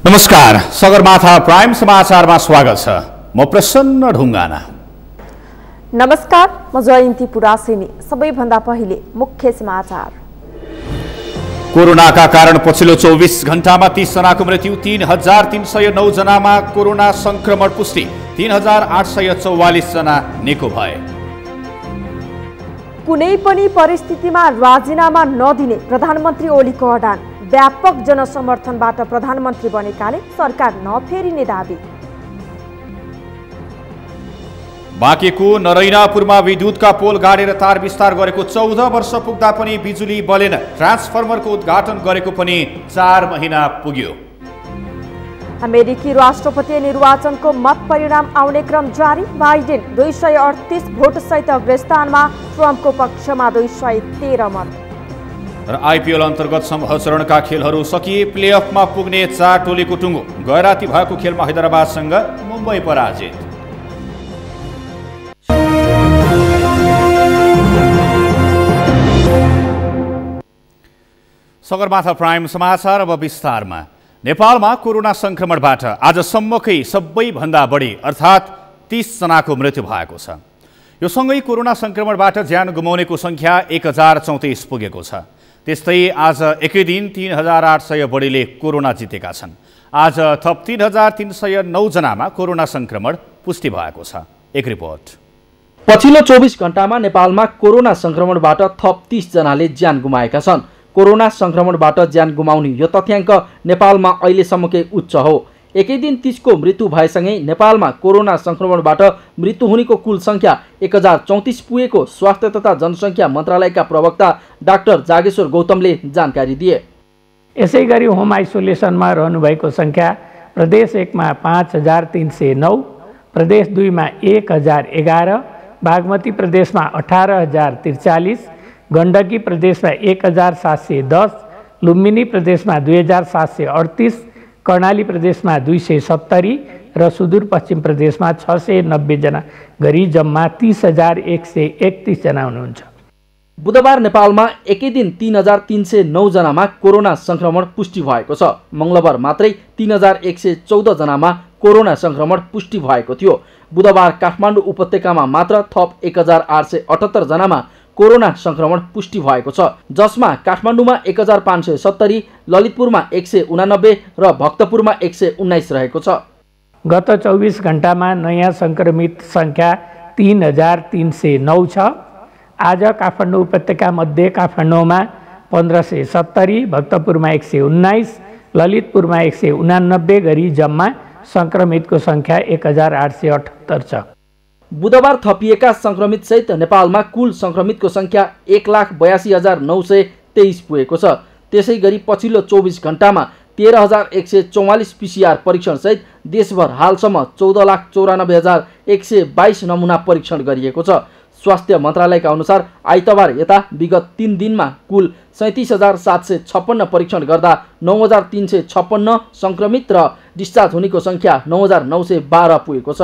नमस्कार, सगरमाथा प्राइम समाचारमा स्वागत छ। म प्रसन्न ढुङ्गाना। नमस्कार, म जयन्ती पुरासिनी। सबैभन्दा पहिले मुख्य समाचार। कोरोनाका कारण पछिल्लो 24 घण्टामा 30 जनाको मृत्यु, 3309 जनामा कोरोना संक्रमण पुष्टि, 3844 जना निको भए। कुनै पनि परिस्थितिमा राजीनामा नदिने प्रधानमन्त्री ओलीको अडान। व्यापक जनसमर्थनबाट प्रधानमन्त्री बनेकाले सरकार नफेरिने दाबी। बाँकेको नरैनापुरमा विद्युतका पोल गाडेर तार विस्तार गरेको 14 वर्ष पुग्दा पनि बिजुली बलेन। ट्रान्सफर्मरको उद्घाटन गरेको पनि 4 महिना पुग्यो। अमेरिकी राष्ट्रपति निर्वाचनको मत परिणाम आउने क्रम जारी। बाइडेन 238 भोटसहित अग्रस्थानमा, ट्रम्पको पक्षमा 213 मत। र आइपिएल अन्तर्गत समूह चरणका खेलहरू सकिए, प्लेअफमा पुग्ने 4 टोलीको टुङ्गो। गैराती भएको खेलमा हैदराबादसँग मुम्बई पराजित। सगरमाथा प्राइम समाचार अब विस्तारमा। नेपालमा कोरोना संक्रमणबाट आजसम्मकै सबैभन्दा बढी अर्थात् 30 जनाको मृत्यु भएको छ। यो सँगै कोरोना संक्रमणबाट ज्यान गुमाउनेको संख्या 1034 पुगेको छ। त्यस्तै आज एकै दिन 3800 बढीले कोरोना जितेका छन्। आज थप 3309 जनामा कोरोना संक्रमण पुष्टि भएको छ। एक रिपोर्ट। पछिल्लो 24 घण्टामा नेपालमा कोरोना संक्रमणबाट थप 30 जनाले ज्यान गुमाएका छन्। कोरोना संक्रमणबाट ज्यान गुमाउने यो तथ्याङ्क नेपालमा अहिलेसम्मकै उच्च हो। एकै दिन 30 को मृत्यु भएसँगै नेपालमा कोरोना संक्रमणबाट मृत्यु हुनेको कुल संख्या 1034 पुगेको स्वास्थ्य तथा जनसङ्ख्या मन्त्रालयका प्रवक्ता डाक्टर जागेश्वर गौतमले जानकारी दिए। यसैगरी होम आइसोलेसनमा रहनुभएको संख्या प्रदेश 1 मा 5309, प्रदेश 2 मा 1011, बागमती प्रदेशमा 18043, गण्डकी प्रदेशमा 1710, लुम्बिनी प्रदेशमा 2738, कर्णाली प्रदेशमा 270 र सुदूरपश्चिम प्रदेशमा 690 जना गरी जम्मा 30131 जना हुनुहुन्छ। बुधबार नेपालमा एकै दिन 3309 जनामा कोरोना संक्रमण पुष्टि भएको छ। मङ्गलबार मात्रै 3114 जनामा कोरोना संक्रमण पुष्टि भएको थियो। बुधबार काठमाडौँ उपत्यकामा मात्र थप 1878 जनामा कोरोना संक्रमण पुष्टि भएको छ, जसमा काठमाडौँमा 1570, ललितपुरमा 189 र भक्तपुरमा 119 रहेको छ। गत 24 घण्टामा नयाँ संक्रमित संख्या 3309 छ। आज काठमाडौँ उपत्यका मध्ये काठमाडौँमा 1570, भक्तपुरमा 119, ललितपुरमा 189 गरी जम्मा संक्रमितको संख्या 1878 छ। बुधबार थपिएका संक्रमित सहित नेपालमा कुल संक्रमितको संख्या 1,82,923 पुगेको छ। त्यसै गरी पछिल्लो 24 घण्टामा 13,144 पीसीआर परीक्षण सहित देशभर हालसम्म 14,94,122 नमुना परीक्षण गरिएको छ। स्वास्थ्य मन्त्रालयका अनुसार आइतबार यता विगत 3 दिनमा कुल 37,756 परीक्षण गर्दा 9,356 संक्रमित र डिस्चार्ज हुनेको संख्या 9,912 पुगेको छ।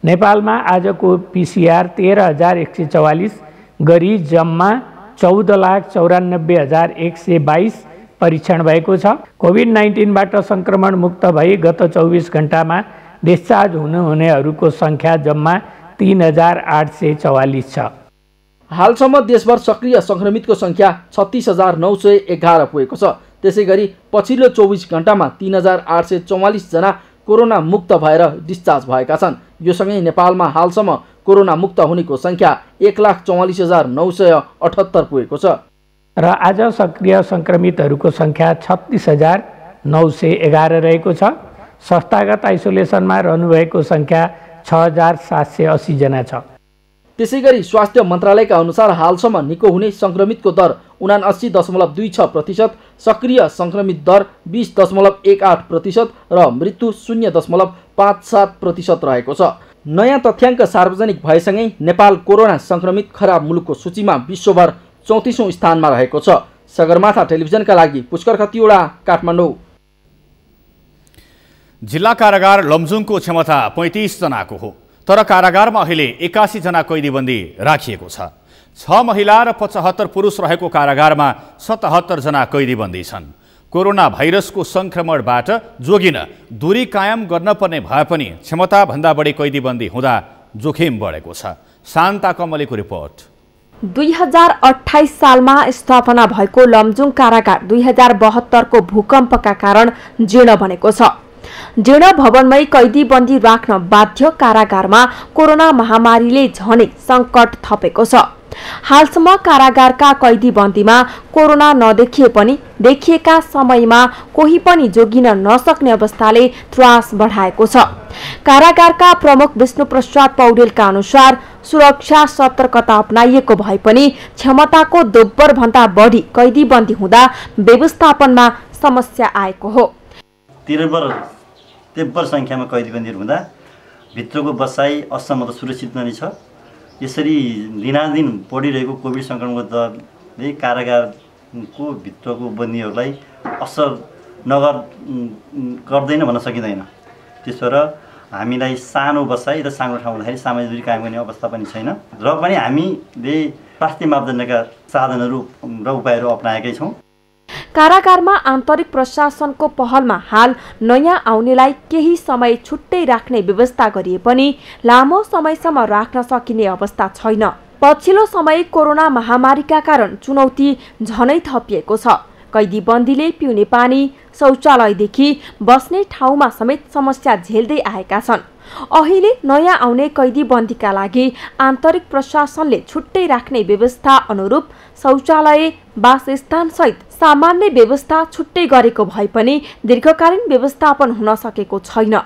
नेपालमा आजको पीसीआर 13,144 गरी जम्मा 14,94,122 परीक्षण भएको छ। कोभिड-19बाट संक्रमण मुक्त भई गत 24 घण्टामा डिस्चार्ज हुनेहरूको संख्या जम्मा 3,844 छ। हालसम्म देशभर सक्रिय संक्रमितको संख्या 36,911 पुगेको छ। त्यसै गरी पछिल्लो 24 घण्टामा 3,844 जना कोरोना मुक्त भएर डिस्चार्ज भएका छन्। यो सँगै नेपालमा हालसम्म कोरोना मुक्त हुनेको संख्या 1,44,978 पुगेको छ। र आज सक्रिय संक्रमितहरूको संख्या 36,911 रहेको छ। संस्थागत आइसोलेसनमा रहनुभएको संख्या 6,780 जना छ। त्यसै गरी स्वास्थ्य मन्त्रालयका अनुसार हालसम्म निको हुने संक्रमितको दर 79.26%, सक्रिय संक्रमित दर 20.18% र मृत्यु 0.57% रहेको छ। नयाँ तथ्याङ्क सार्वजनिक भएसँगै नेपाल कोरोना संक्रमित खराब मुलुकको सूचीमा विश्वभर 34औं स्थानमा रहेको छ। सगरमाथा टेलिभिजनका लागि पुष्कर खतिवडा, काठमाडौँ। जिल्ला कारागार लमजुङको क्षमता 35 जनाको हो, तर कारागारमा अहिले 81 जना कैदीबन्दी राखिएको छ। 6 महिला र 75 पुरुष रहेको कारागारमा 77 जना कैदीबन्दी छन्। कोरोना भाइरसको सङ्क्रमणबाट जोगिन दूरी कायम गर्न पर्ने भए पनि क्षमताभन्दा बढी कैदीबन्दी हुँदा जोखिम बढेको छ। शान्ता कमलीको रिपोर्ट। 2028 सालमा स्थापना भएको लमजुङ कारागार 2072 को भूकम्पका कारण जीर्ण बनेको छ। जीर्ण भवनमै कैदीबन्दी राख्न बाध्य कारागारमा कोरोना महामारीले झनै संकट थपेको छ। हालसम्म कारागारका कैदीबन्दीमा कोरोना नदेखिए पनि देखिएका समयमा कोही पनि जोगिन नसक्ने अवस्थाले त्रास बढाएको छ। कारागारका प्रमुख विष्णुप्रसाद पौडेलका अनुसार सुरक्षा सतर्कता अपनाइएको भए पनि क्षमताको दोब्बर भन्दा बढी कैदीबन्दी हुँदा व्यवस्थापनमा समस्या आएको हो। तीव्र संख्यामा कैदीबन्दीहरू हुँदा भित्रको बसाई असम्म सुरक्षित नै छ। यसरी दिनादिन बढिरहेको कोभिड संक्रमणको दरले कारागारको भित्रको बन्दीहरूलाई असर गर्दैन भन्न सकिँदैन। त्यसो र हामीलाई सानो बसाई र सानो ठाउँ हुँदाखेरि सामाजिक दूरी कायम गर्ने अवस्था पनि छैन र पनि हामीले स्वास्थ्य मापदण्डका साधनहरू र उपायहरू अपनाएकै छौँ। कारागारमा आन्तरिक प्रशासनको पहलमा हाल नयाँ आउनेलाई केही समय छुट्टै राख्ने व्यवस्था गरिए पनि लामो समयसम्म राख्न सकिने अवस्था छैन। पछिल्लो समय कोरोना महामारीका कारण चुनौती झनै थपिएको छ। कैदीबन्दीले पिउने पानी, शौचालयदेखि बस्ने ठाउँमा समेत समस्या झेल्दै आएका छन्। अहिले नयाँ आउने कैदीबन्दीका लागि आन्तरिक प्रशासनले छुट्टै राख्ने व्यवस्था अनुरूप शौचालय, वासस्थान सहित सामान्य व्यवस्था छुट्टै गरेको भए पनि दीर्घकालीन व्यवस्थापन हुन सकेको छैन।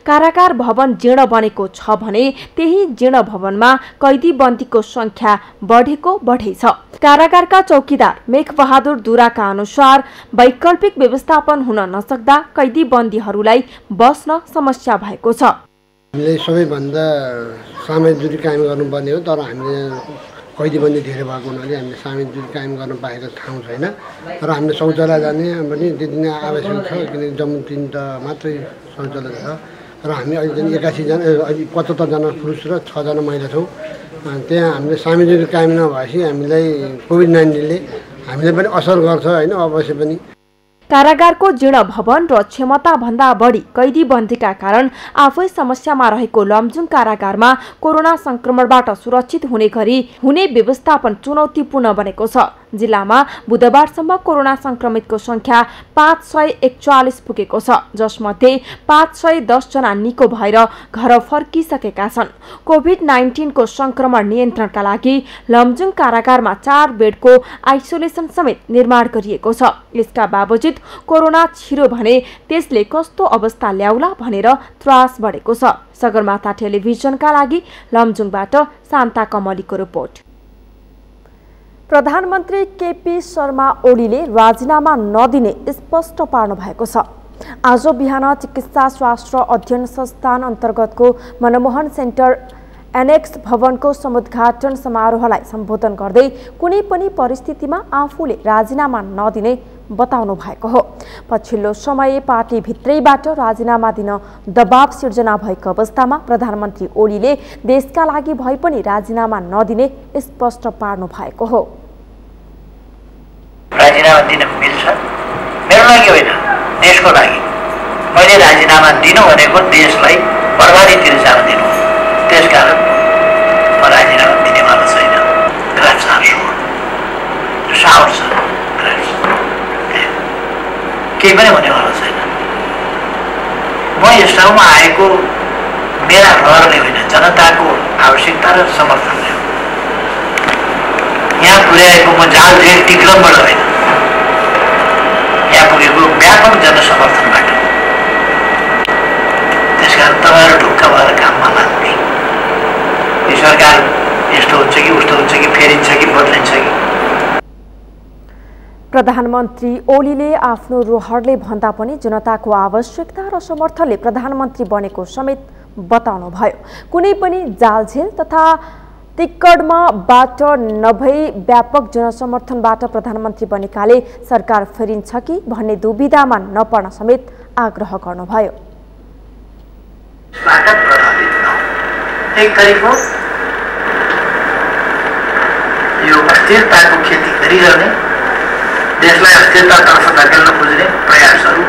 कारागार भवन जीर्ण बनेको छ भने त्यही जीर्ण भवनमा कैदीबन्दीको संख्या बढेको बढै छ। कारागारका चौकीदार मेघबहादुर दुराका अनुसार वैकल्पिक व्यवस्थापन हुन नसक्दा कैदीबन्दीहरूलाई बस्न समस्या भएको छ। हामीले सबैभन्दा सामाजिक दूरी कायम गर्नुपर्ने हो, तर हामीले कैदीबन्दी धेरै भएको हुनाले हामीले सामाजिक दूरी कायम गर्न पाएको ठाउँ छैन र हामीले शौचालय जाने पनि त्यति नै आवश्यक छ, किनकि जम्मा 3टा मात्रै शौचालय छ र हामी अहिले 81जना 75जना पुरुष र 6जना महिला छौँ। त्यहाँ हामीले सामाजिक दूरी कायम नभएपछि हामीलाई कोभिड-19ले हामीलाई पनि असर गर्छ होइन। अवश्य पनि कारागारको जीर्ण भवन र क्षमता भन्दा बढी कैदीबन्दीका कारण आफै समस्यामा रहेको लमजुङ कारागारमा कोरोना संक्रमणबाट सुरक्षित हुने गरी हुने व्यवस्थापन चुनौतीपूर्ण बनेको छ। जिल्लामा बुधबारसम्म कोरोना संक्रमितको संख्या 541 पुगेको छ, जसमध्ये 510 जना निको भएर घर फर्किसकेका छन्। कोभिड-19 को संक्रमण नियन्त्रणका लागि लमजुङ कारागारमा 4 बेडको आइसोलेसन समेत निर्माण गरिएको छ। यसका बावजुद कोरोना छिरो भने त्यसले कस्तो अवस्था ल्याउला भनेर त्रास बढेको छ। सगरमाथा टेलिभिजनका लागि लमजुङबाट शान्ता कमलीको रिपोर्ट। प्रधानमन्त्री केपी शर्मा ओलीले राजीनामा नदिने स्पष्ट पार्नु भएको छ। आज बिहान चिकित्सा स्वास्थ्य अध्ययन संस्थान अन्तर्गतको मनमोहन सेन्टर एनेक्स भवनको समुद्घाटन समारोहलाई सम्बोधन गर्दै कुनै पनि परिस्थितिमा आफूले राजीनामा नदिने बताउनु भएको हो। पछिल्लो समय पार्टीभित्रैबाट राजीनामा दिन दबाव सिर्जना भएको अवस्थामा प्रधानमन्त्री ओलीले देशका लागि भए पनि राजीनामा नदिने स्पष्ट पार्नु भएको हो। राजीनामा दिन मिल्छ, मेरो लागि होइन, देशको लागि। मैले राजीनामा दिनु भनेको देशलाई बर्बादीतिर जान दिनु, त्यसकारण म राजीनामा दिनेवाला छैन। ग्राफ्स आर साउट छ, केही पनि हुनेवाला छैन। म यस ठाउँमा आएको मेरा रहरले होइन, जनताको आवश्यकता र समर्थनले हो। यहाँ पुर्याएको म जाल जेल टिक्रमबाट होइन, यहाँ पुगेको व्यापक जनसमर्थनबाट। त्यसकारण तपाईँहरू ढुक्क भएर काममा लाग्नुहोस्। यो सरकार यस्तो हुन्छ कि उस्तो हुन्छ कि फेरिन्छ कि बदलिन्छ कि। प्रधानमन्त्री ओलीले आफ्नो रोहरले भन्दा पनि जनताको आवश्यकता र समर्थनले प्रधानमन्त्री बनेको समेत बताउनु भयो। कुनै पनि जालझेल तथा तिक्कडमा बाट नभई व्यापक जनसमर्थनबाट प्रधानमन्त्री बनेकाले सरकार फेरिन्छ कि भन्ने दुविधामा नपर्न समेत आग्रह गर्नुभयो। एक तरिको यो अस्थिरताको खेती गरिरहने देशलाई अस्थिरतातर्फ धकेल्न खोज्ने प्रयासहरू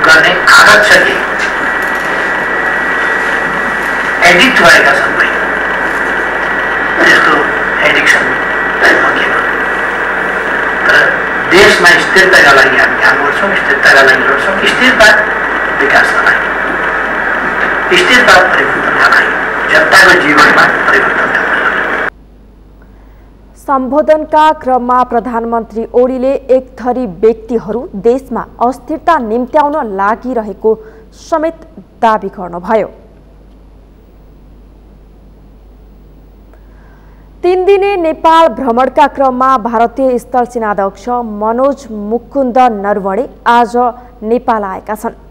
गर्ने आदत छ कि एडिक्ट भएका छन् पनि त्यस्तो एडिक्सन नकिन तर देशमा स्थिरताका लागि हामी काम गर्छौँ स्थिरताका लागि लड्छौँ स्थिरता विकासका लागि स्थिरता परिवर्तनका लागि जनताको जीवनमा परिवर्तन सम्बोधनका क्रममा प्रधानमन्त्री ओलीले एक थरी व्यक्तिहरू देशमा अस्थिरता निम्त्याउन लागिरहेको समेत दाबी गर्नुभयो। 3 दिने नेपाल भ्रमणका क्रममा भारतीय स्थल सेनाध्यक्ष मनोज मुकुन्द नरवणे आज नेपाल आएका छन्।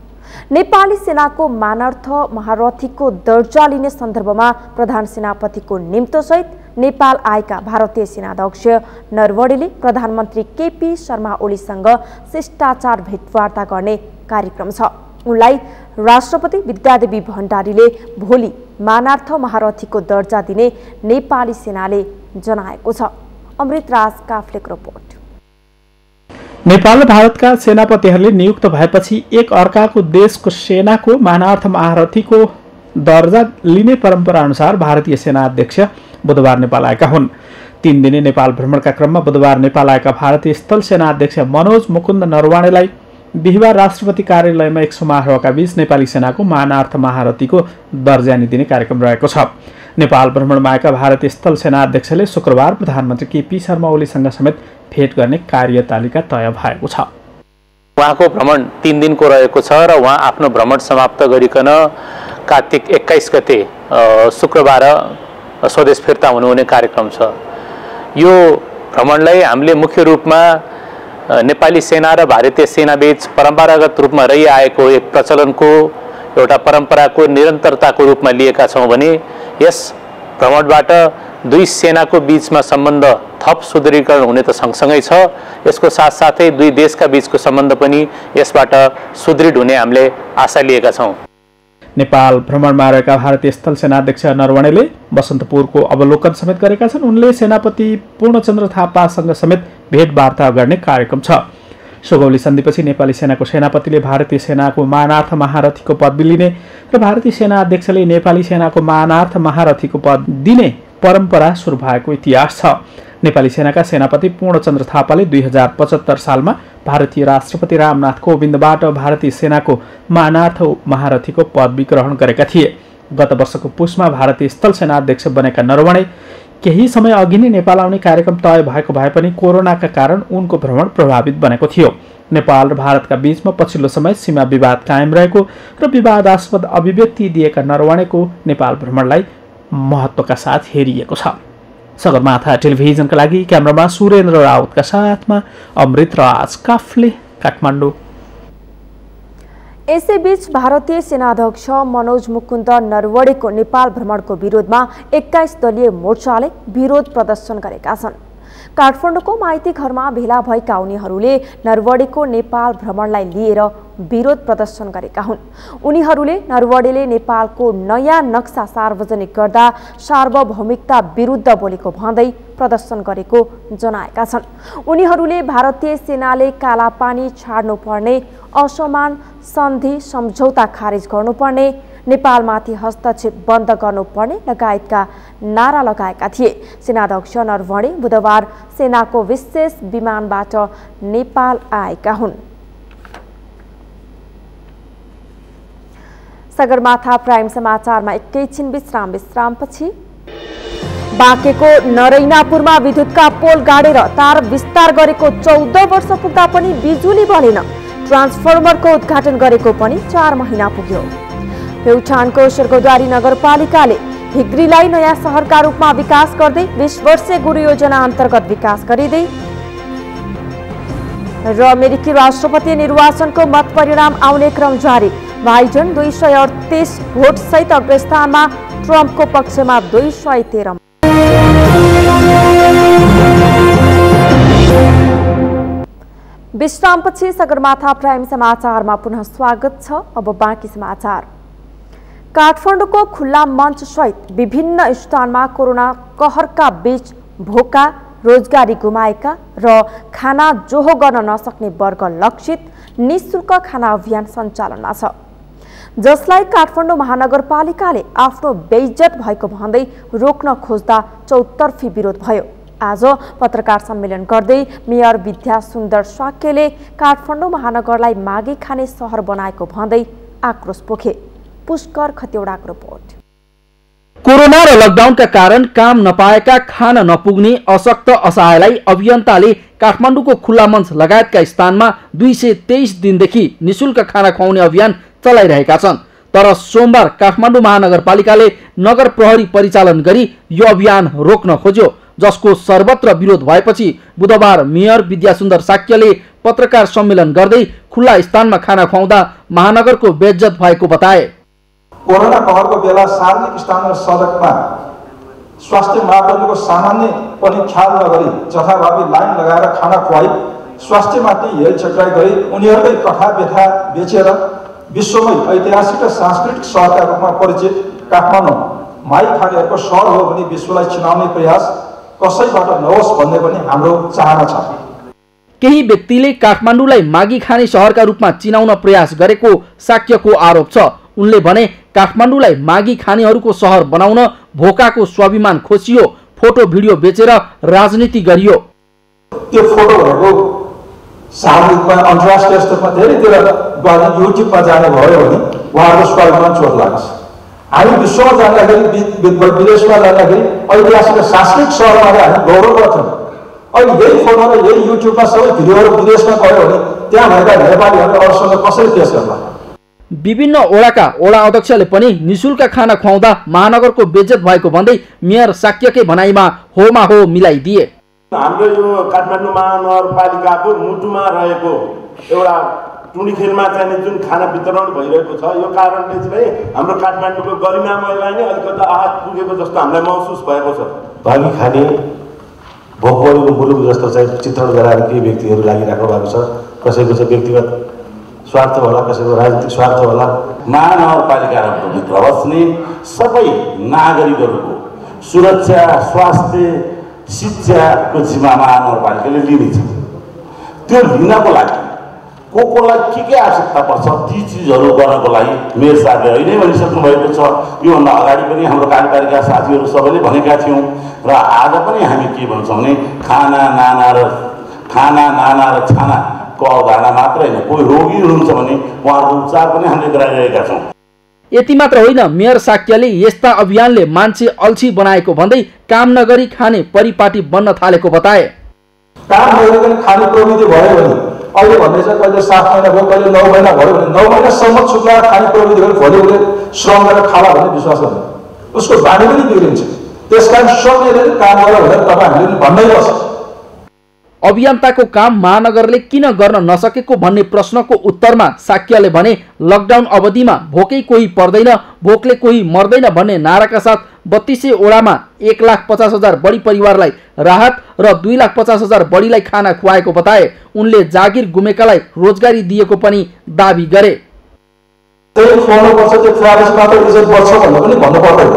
नेपाली सेनाको मानार्थ महारथीको दर्जा लिने सन्दर्भमा प्रधान सेनापतिको निम्तोसहित नेपाल आएका भारतीय सेनाध्यक्ष नरवणेले प्रधानमन्त्री केपी शर्मा ओलीसँग शिष्टाचार भेटवार्ता गर्ने कार्यक्रम छ। उनलाई राष्ट्रपति विद्यादेवी भण्डारीले भोलि मानार्थ महारथीको दर्जा दिने नेपाली सेनाले जनाएको छ। अमृतराज काफ्लेको रिपोर्ट। नेपाल र भारतका सेनापतिहरूले नियुक्त भएपछि एक अर्काको देशको सेनाको मानार्थ महारथीको दर्जा लिने परम्परा अनुसार भारतीय सेना अध्यक्ष बुधबार नेपाल आएका हुन्। 3 दिने नेपाल भ्रमणका क्रममा बुधबार नेपाल आएका भारतीय स्थल सेना अध्यक्ष मनोज मुकुन्द नरवणेलाई बिहिबार राष्ट्रपति कार्यालयमा एक समारोहका बीच नेपाली सेनाको मानार्थ महारथीको दर्जा दिने कार्यक्रम रहेको छ। नेपाल भ्रमणमा आएका भारतीय स्थल सेना अध्यक्षले शुक्रबार प्रधानमन्त्री केपी शर्मा ओलीसँग समेत भेट गर्ने कार्यतालिका तय भएको छ। उहाँको भ्रमण 3 दिनको रहेको छ र उहाँ आफ्नो भ्रमण समाप्त गरिकन कार्तिक 21 गते शुक्रबार स्वदेश फिर्ता हुनुहुने कार्यक्रम छ। यो भ्रमणलाई हामीले मुख्य रूपमा नेपाली सेना र भारतीय सेनाबीच परम्परागत रूपमा रहिआएको एक प्रचलनको एउटा परम्पराको निरन्तरताको रूपमा लिएका छौँ भने यस भ्रमणबाट दुई सेनाको बीचमा सम्बन्ध थप सुदृढीकरण हुने त सँगसँगै छ, यसको साथसाथै दुई देशका बीचको सम्बन्ध पनि यसबाट सुदृढ हुने हामीले आशा लिएका छौँ। नेपाल भ्रमणमा रहेका भारतीय स्थल सेनाध्यक्ष नरवणेले बसन्तपुरको अवलोकन समेत गरेका छन्। उनले सेनापति पूर्णचन्द्र थापासँग समेत भेटवार्ता गर्ने कार्यक्रम छ। सुगौली सन्धिपछि नेपाली सेनाको सेनापतिले भारतीय सेनाको मानार्थ महारथीको पदवी लिने र भारतीय सेना अध्यक्षले नेपाली सेनाको मानार्थ महारथीको पद दिने परम्परा सुरु भएको इतिहास छ। नेपाली सेनाका सेनापति पूर्णचन्द्र थापाले 2075 सालमा भारतीय राष्ट्रपति रामनाथ कोविन्दबाट भारतीय सेनाको मानार्थ महारथीको पदवी ग्रहण गरेका थिए। गत वर्षको पुसमा भारतीय स्थल सेना अध्यक्ष बनेका नरवणे केही समय अघि नै नेपाल आउने कार्यक्रम तय भएको भए पनि कोरोनाका कारण उनको भ्रमण प्रभावित बनेको थियो। नेपाल र भारतका बीचमा पछिल्लो समय सीमा विवाद कायम रहेको र विवादास्पद अभिव्यक्ति दिएका नरवणेको नेपाल भ्रमणलाई महत्त्वका साथ हेरिएको छ। सगरमाथा टेलिभिजनका लागि क्यामेरामा सुरेन्द्र राउतका साथमा अमृतराज काफ्ले, काठमाडौँ। यसैबीच भारतीय सेनाध्यक्ष मनोज मुकुन्द नरवणेको नेपाल भ्रमणको विरोधमा 21 दलीय मोर्चाले विरोध प्रदर्शन गरेका छन्। काठमाडौँको माइती घरमा भेला भएका उनीहरूले नरवणेको नेपाल भ्रमणलाई लिएर विरोध प्रदर्शन गरेका हुन्। उनीहरूले नरवणेले नेपालको नयाँ नक्सा सार्वजनिक गर्दा सार्वभौमिकता विरुद्ध बोलेको भन्दै प्रदर्शन गरेको जनाएका छन्। उनीहरूले भारतीय सेनाले कालापानी छाड्नुपर्ने, असमान सन्धि सम्झौता खारेज गर्नुपर्ने, नेपालमाथि हस्तक्षेप बन्द गर्नुपर्ने लगायतका नारा लगाएका थिए। सेनाध्यक्ष नरवणे बुधबार सेनाको विशेष विमानबाट नेपाल आएका हुन्। सगरमाथा प्राइम समाचारमा एकैछिन विश्रामपछि बाँकेको नरैनापुरमा विद्युतका पोल गाडेर तार विस्तार गरेको 14 वर्ष पुग्दा पनि बिजुली बनेन। ट्रान्सफर्मरको उद्घाटन गरेको पनि 4 महिना पुग्यो। प्युठानको स्वर्गद्वारी नगरपालिकाले हिग्रीलाई नयाँ शहरका रूपमा विकास गर्दै 20 वर्षे गुरु योजना अन्तर्गत विकास गरिँदै र अमेरिकी राष्ट्रपति निर्वाचनको मत परिणाम आउने क्रम जारी। बाइडेन 238 भोट सहित अग्रस्थानमा, ट्रम्पको पक्षमा 213। विश्रामपछि सगरमाथा प्राइम समाचारमा पुनः स्वागत छ। अब बाँकी समाचार। काठमाडौँको खुल्ला मञ्च सहित विभिन्न स्थानमा कोरोना कहरका बीच भोका रोजगारी गुमाएका र खाना जोहो गर्न नसक्ने वर्ग लक्षित निःशुल्क खाना अभियान सञ्चालनमा छ, जसलाई काठमाडौँ महानगरपालिकाले आफ्नो बेइज्जत भएको भन्दै रोक्न खोज्दा चौतर्फी विरोध भयो। आज पत्रकार सम्मेलन गर्दै मेयर विद्या सुन्दर साक्यले काठमाडौँ महानगरलाई मागी खाने सहर बनाएको भन्दै आक्रोश पोखे। पुष्कर खतिवडाको रिपोर्ट। कोरोना र लकडाउनका कारण काम नपाएका खान नपुग्ने अशक्त असहायलाई अभियन्ताले काठमाडौँको खुल्ला मञ्च लगायतका स्थानमा 223 दिनदेखि निःशुल्क खाना खुवाउने अभियान चलाइरहेका छन्। तर सोमबार काठमाडौँ महानगरपालिकाले नगर प्रहरी परिचालन गरी यो अभियान रोक्न खोज्यो, जसको सर्वत्र विरोध भएपछि बुधबार मेयर विद्यासुन्दर साक्यले पत्रकार सम्मेलन गर्दै खुल्ला स्थानमा खाना खुवाउँदा महानगरको बेइज्जत भएको बताए। कोरोना कहरको बेला सार्वजनिक स्थान र सडकमा स्वास्थ्य मापदण्डको सामान्य पनि ख्याल नगरी जथाभावी लाइन लगाएर खाना खुवाई स्वास्थ्यमाथि हेरचेक्राइ गरी उनीहरूकै कथा व्यथा बेचेर विश्वमै ऐतिहासिक र सांस्कृतिक सहरका रूपमा परिचित काठमाडौँ माई खानेहरूको सहर हो भने विश्वलाई चिनाउने प्रयास कसैबाट नहोस् भन्ने पनि हाम्रो चाहना छ। केही व्यक्तिले काठमाडौँलाई मागी खाने सहरका रूपमा चिनाउन प्रयास गरेको साक्यको आरोप छ। उनले भने काठमाडौँलाई मागी खानेहरूको सहर बनाउन भोकाको स्वाभिमान खोसियो, फोटो भिडियो बेचेर राजनीति गरियो। त्यो फोटोहरूको सार्वजनिकमा अन्तर्राष्ट्रिय स्तरमा धेरैतिर युट्युबमा जाने भयो भने उहाँहरूको स्वाभिमान चोट लाग्छ। हामी विश्वमा जाँदाखेरि विदेशमा जाँदाखेरि ऐतिहासिक सांस्कृतिक सहरमा हामी गौरव गर्छौँ। अहिले यही फोटो र यही युट्युबमा सबै भिडियोहरू विदेशमा गयो भने त्यहाँ भएका नेपालीहरूले अरूसँग कसरी पेश गर्ला। विभिन्न ओडाका ओडा अध्यक्षले पनि निःशुल्क खाना खुवाउँदा महानगरको बेइज्जत भएको भन्दै मेयर साक्यकै भनाइमा होमा हो मिलाइदिए। हाम्रो यो काठमाडौँ महानगरपालिकाको मुटुमा रहेको एउटा टुँडीखेलमा चाहिँ जुन खाना वितरण भइरहेको छ, यो कारणले चाहिँ हाम्रो काठमाडौँको गरिमामयलाई नै अलिकति आहत पुगेको जस्तो हामीलाई महसुस भएको छ। मागी खाने भोकमरीको मुलुक जस्तो चाहिँ चित्रण गराएर केही व्यक्तिहरू लागिराख्नु भएको छ। कसैको चाहिँ व्यक्तिगत स्वार्थ होला, कसैको राजनीतिक स्वार्थ होला। महानगरपालिकाभित्र बस्ने सबै नागरिकहरूको सुरक्षा, स्वास्थ्य, शिक्षाको जिम्मा महानगरपालिकाले लिनेछ। त्यो लिनको लागि कोलाई के आवश्यकता पर्छ ती चिजहरू गर्नको लागि मेयर साहबले अहिले भनिसक्नु भएको छ। योभन्दा अगाडि पनि हाम्रो कार्यपालिका साथीहरू सबैले भनेका थियौँ र आज पनि हामी के भन्छौँ भने खाना नाना र छानाको अवधारणा मात्र होइन, कोही रोगी हुनुहुन्छ भने उहाँहरूको उपचार पनि हामीले गराइरहेका छौँ। यति मात्र होइन, मेयर साक्यले यस्ता अभियानले मान्छे अल्छी बनाएको भन्दै काम नगरी खाने परिपाटी बन्न थालेको बताए। काम नगरिकन खाने प्रविधि भयो भने अहिले भन्दैछ कहिले 7 महिना भयो, कहिले 9 महिना भयो भने 9 महिनासम्म चुक्ला खाने प्रविधि गरेर भोलि उसले श्रम गरेर खाला भन्ने विश्वास गर्नु, उसको बानी पनि बिग्रिन्छ। त्यसकारण सबैले काम गर भनेर तपाईँहरूले भन्नै पर्छ। अभियन्ताको काम महानगरले किन गर्न नसकेको भन्ने प्रश्नको उत्तरमा साक्यले भने लकडाउन अवधिमा भोकै कोही पर्दैन, भोकले कोही मर्दैन भन्ने नाराका साथ 3200 ओडामा 1,50,000 बढी परिवारलाई राहत र 2,50,000 बढीलाई खाना खुवाएको बताए। उनले जागिर गुमेकालाई रोजगारी दिएको पनि दाबी गरे। त्यही खुवाउनुपर्छ, त्यो खुवाएपछि मात्र इज्जत बढ्छ भन्ने पनि भन्नु पर्दैन।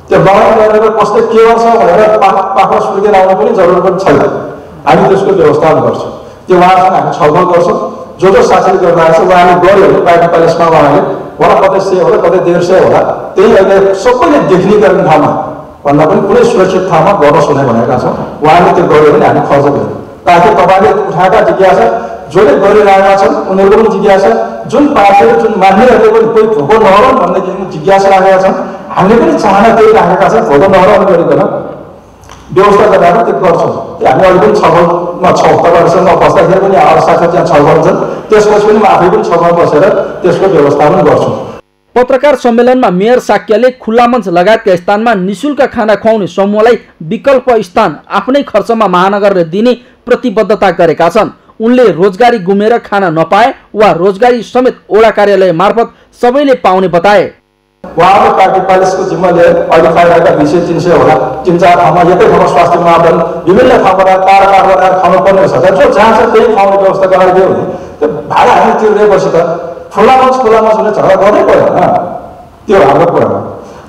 त्यो लगानी गरेर कसले के गर्छ भनेर पाखा सुर्केर आउनु पनि जरुरत पनि छैन। हामी त्यसको व्यवस्थापन गर्छौँ, त्यो उहाँसँग हामी छलफल गर्छौँ। जो साथीले गरिरहेको छ उहाँले गऱ्यो भने बाहिर प्यालेसमा उहाँले होला कतै 100 होला कतै 150 होला, त्यही अहिले सबैले देख्ने गर्ने ठाउँमा भन्दा पनि कुनै सुरक्षित ठाउँमा गर्नुहोस् भनेर भनेका छौँ। उहाँले त्यो गर्यो भने हामी खर्च गर्छौँ, ताकि तपाईँले उठाएका जिज्ञासा जसले गरिरहेका छन् उनीहरूको पनि जिज्ञासा, जुन पार्टीले जुन मान्नेहरूले पनि कोही भोको नहरौँ भन्ने जिज्ञासा राखेका छन्, हामीले पनि चाहना त्यही राखेका छन्। भोको नहरौँ गरिकन व्यवस्था गराएर त्यो गर्छौँ। हामी अहिले पनि छलफलमा छौँ, तपाईँहरूसँग बस्दाखेरि पनि अरू साथी त्यहाँ छलफल छन्, त्यसपछि पनि म आफै पनि छलफल बसेर त्यसको व्यवस्थापन गर्छु। पत्रकार सम्मेलनमा मेयर साक्यले खुल्ला मञ्च लगायतका स्थानमा निःशुल्क खाना खुवाउने समूहलाई विकल्प स्थान आफ्नै खर्चमा महानगरले दिने प्रतिबद्धता गरेका छन्। उनले रोजगारी गुमेर खाना नपाए वा रोजगारी समेत ओडा कार्यालय मार्फत सबैले पाउने बताए। उहाँले पार्टी प्यालेसको जिम्मा लिएर अहिले पाइरहेका 200-300 होला 3-4 ठाउँमा एकै ठाउँमा स्वास्थ्य मापदण्ड विभिन्न ठाउँबाट तार बनाएर खानु पर्ने छ। जो जहाँ छ त्यही खुवाउने व्यवस्था गराइदियो भने त्यो भाडा हामी तिर्दिएपछि त खुल्ला मञ्च भने झगडा गर्नै परेन। त्यो हाम्रो कुरा हो।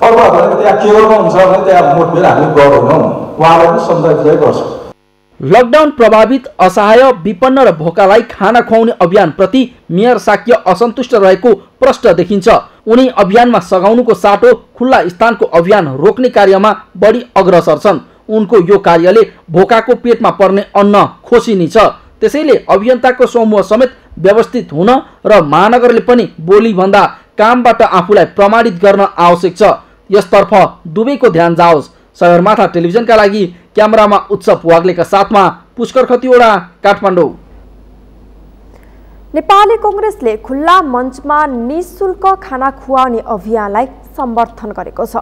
अर्को भनेको त्यहाँ केवलमा हुन्छ भने त्यहाँ मुठभेड हामी गर्दैनौँ, उहाँलाई पनि सम्झाइ गर्छौँ। लकडाउन प्रभावित असहाय विपन्न र भोकालाई खाना खुवाउने अभियानप्रति मेयर साक्य असन्तुष्ट रहेको प्रश्न देखिन्छ। उनी अभियानमा सघाउनुको साटो खुल्ला स्थानको अभियान रोक्ने कार्यमा बढी अग्रसर छन्। उनको यो कार्यले भोकाको पेटमा पर्ने अन्न खोसिनी छ। त्यसैले अभियन्ताको समूह समेत व्यवस्थित हुन र महानगरले पनि बोलीभन्दा कामबाट आफूलाई प्रमाणित गर्न आवश्यक छ। यसतर्फ दुवैको ध्यान जाओस्। सगरमाथा टेलिभिजनका लागि क्यामेरामा उत्सव वाग्लेका साथमा पुष्कर खतिवडा, काठमाडौँ। नेपाली कांग्रेसले खुल्ला मञ्चमा निःशुल्क खाना खुवाउने अभियानलाई समर्थन गरेको छ।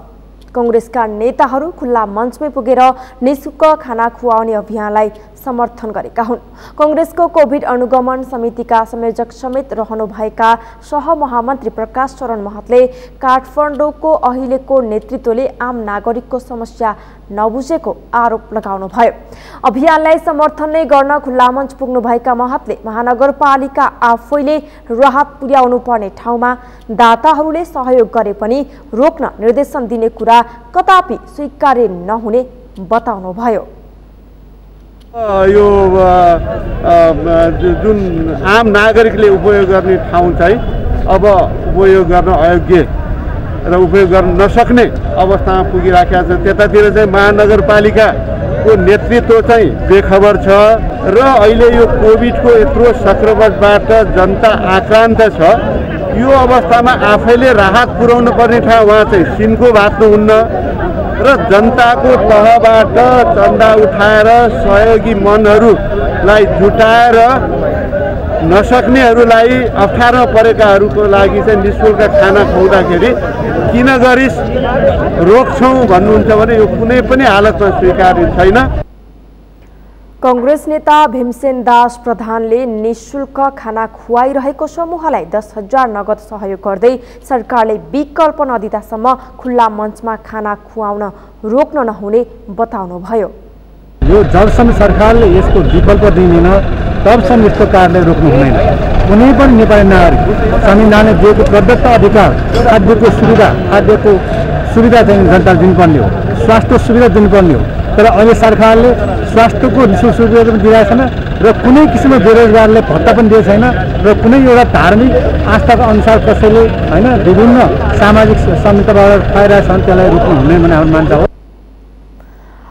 कांग्रेसका नेताहरू खुल्ला मञ्चमै पुगेर निःशुल्क खाना खुवाउने अभियानलाई समर्थन गरेका हुन्। कांग्रेसको कोभिड अनुगमन समितिका संयोजक समेत रहनुभएका सहमहामन्त्री प्रकाश चरण महतले काठमाडौँको अहिलेको नेतृत्वले आम नागरिकको समस्या नबुझेको आरोप लगाउनुभयो। अभियानलाई समर्थन नै गर्न खुल्ला मञ्च पुग्नुभएका महतले महानगरपालिका आफैले राहत पुर्याउनु पर्ने ठाउँमा दाताहरूले सहयोग गरे पनि रोक्न निर्देशन दिने कुरा कदापि स्वीकार्य नहुने बताउनुभयो। यो जुन आम नागरिकले उपयोग गर्ने ठाउँ चाहिँ अब उपयोग गर्न अयोग्य र उपयोग गर्न नसक्ने अवस्थामा पुगिराखेका छ। त्यतातिर चाहिँ महानगरपालिकाको नेतृत्व चाहिँ बेखबर छ र अहिले यो कोभिडको यत्रो संक्रमणबाट जनता आक्रान्त छ। यो अवस्थामा आफैले राहत पुर्याउनु पर्ने ठाउँ उहाँ चाहिँ सिन्को भात्नुहुन्न र जनताको तहबाट चन्दा उठाएर सहयोगी मनहरूलाई जुटाएर नसक्नेहरूलाई अप्ठ्यारो परेकाहरूको लागि चाहिँ निःशुल्क खाना खुवाउँदाखेरि किन गरिस् रोक्छौँ भन्नुहुन्छ भने यो कुनै पनि हालतमा स्वीकार्य छैन। कांग्रेस नेता भीमसेन दास प्रधानले निःशुल्क खाना खुवाइरहेको समूहलाई 10,000 नगद सहयोग गर्दै सरकारले विकल्प नदिँदासम्म खुल्ला मञ्चमा खाना खुवाउन रोक्न नहुने बताउनुभयो। यो जबसम्म सरकारले यसको विकल्प दिँदैन तबसम्म यस्तो कार्यलाई रोक्नु हुँदैन। कुनै पनि नेपाली नागरिक संविधानले दिएको प्रदत्त अधिकार खाद्यको सुविधा चाहिँ जनताले दिनुपर्ने हो, स्वास्थ्य सुविधा दिनुपर्ने हो। तर अहिले सरकारले स्वास्थ्यको निःशुल्क सुविधा पनि दिएको छैन र कुनै किसिमको बेरोजगारलाई भत्ता पनि दिएको छैन र कुनै एउटा धार्मिक आस्थाको अनुसार कसैले होइन विभिन्न सामाजिक संहिताबाट पाइरहेका छन् त्यसलाई रोक्नु हुँदैन भन्ने हाम्रो मान्छ हो।